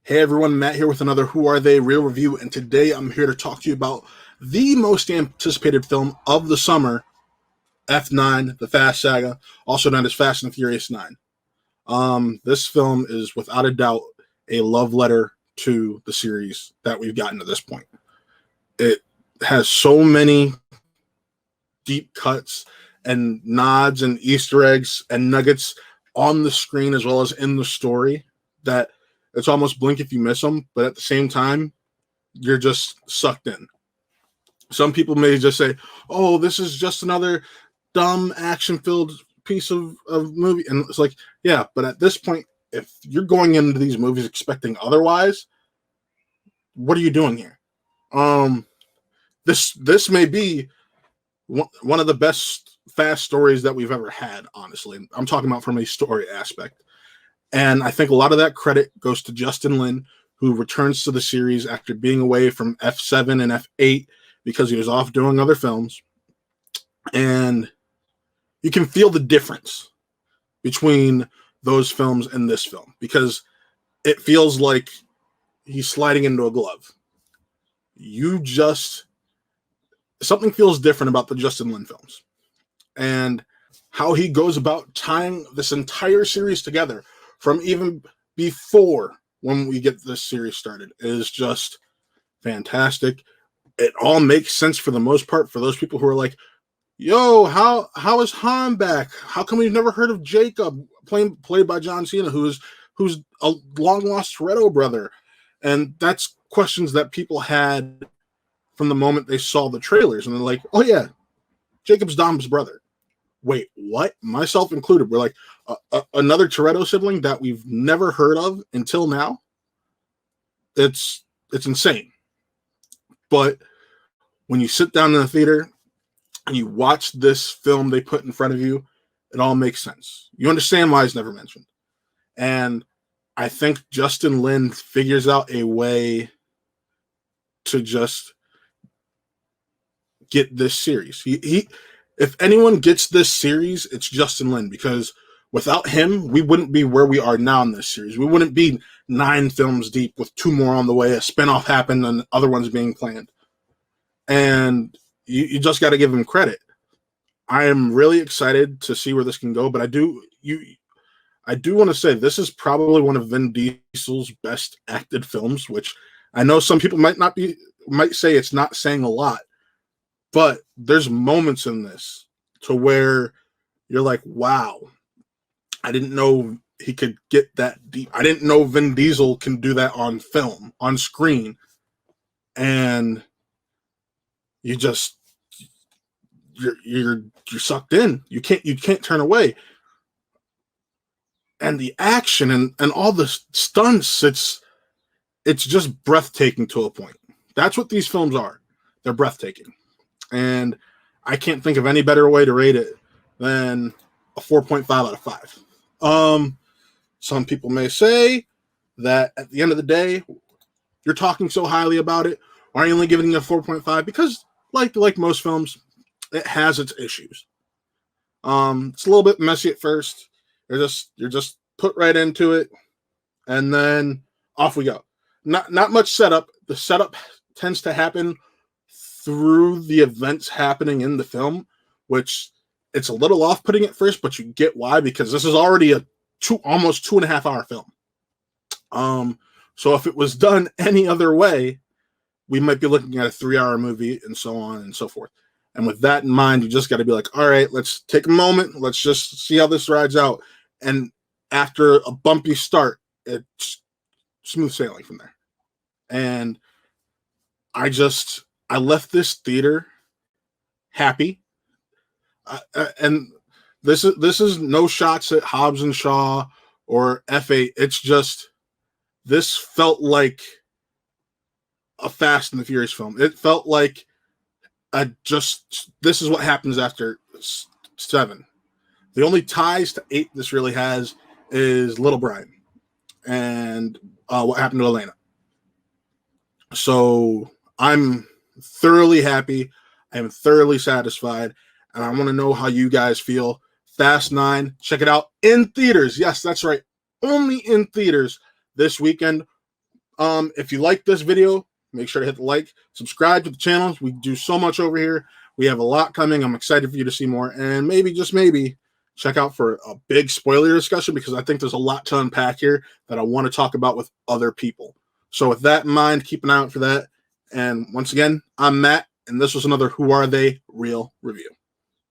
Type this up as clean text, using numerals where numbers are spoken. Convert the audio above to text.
Hey everyone, Matt here with another Who Are They Real Review, and today I'm here to talk to you about the most anticipated film of the summer, F9, the Fast Saga, also known as Fast and Furious 9. This film is without a doubt a love letter to the series that we've gotten to this point. It has so many deep cuts and nods and Easter eggs and nuggets on the screen as well as in the story that it's almost blink if you miss them, but at the same time, you're just sucked in. Some people may just say, oh, this is just another dumb action-filled piece of movie. And it's like, yeah, but at this point, if you're going into these movies expecting otherwise, what are you doing here? This may be one of the best fast stories that we've ever had, honestly. I'm talking about from a story aspect. And I think a lot of that credit goes to Justin Lin, who returns to the series after being away from F7 and F8 because he was off doing other films. And you can feel the difference between those films and this film because it feels like he's sliding into a glove. Something feels different about the Justin Lin films. And how he goes about tying this entire series together from even before when we get this series started is just fantastic. It all makes sense for the most part for those people who are like, yo, how is Han back? How come we've never heard of Jacob played by John Cena, who's a long lost Toretto brother? And that's questions that people had from the moment they saw the trailers, and they're like, oh yeah, Jacob's Dom's brother. Wait, what? Myself included. We're like, another Toretto sibling that we've never heard of until now. It's insane. But when you sit down in the theater and you watch this film they put in front of you, it all makes sense. You understand why it's never mentioned. And I think Justin Lin figures out a way to just get this series. He if anyone gets this series, it's Justin Lin, because without him, we wouldn't be where we are now in this series. We wouldn't be 9 films deep with 2 more on the way, a spinoff happened, and other ones being planned. And you just got to give him credit. I am really excited to see where this can go, but I do want to say this is probably one of Vin Diesel's best acted films, which I know some people might say it's not saying a lot. But there's moments in this to where you're like, wow, I didn't know he could get that deep. I didn't know Vin Diesel can do that on film, on screen. And you're sucked in. You can't turn away. And the action and all the stunts, it's just breathtaking to a point. That's what these films are. They're breathtaking. And I can't think of any better way to rate it than a 4.5 out of 5. Some people may say that at the end of the day, you're talking so highly about it. Why are you only giving it a 4.5? Because like most films, it has its issues. It's a little bit messy at first. You're just put right into it, and then off we go. Not much setup. The setup tends to happen through the events happening in the film, which it's a little off-putting at first, but you get why, because this is already almost 2.5 hour film. So if it was done any other way, we might be looking at a 3-hour movie and so on and so forth. And with that in mind, you just got to be like, all right, let's take a moment. Let's just see how this rides out. And after a bumpy start, it's smooth sailing from there. And I left this theater happy, and this is no shots at Hobbs and Shaw or F8. It's just this felt like a Fast and the Furious film. It felt like this is what happens after 7. The only ties to 8 this really has is Little Brian and what happened to Elena. So I'm thoroughly happy. I am thoroughly satisfied, and I want to know how you guys feel. Fast 9, check it out in theaters. Yes, that's right. Only in theaters this weekend. If you like this video, make sure to hit the like, subscribe to the channel. We do so much over here. We have a lot coming. I'm excited for you to see more, and maybe, just maybe, check out for a big spoiler discussion, because I think there's a lot to unpack here that I want to talk about with other people. So with that in mind, keep an eye out for that. And once again, I'm Matt, and this was another Who Are They Real Review.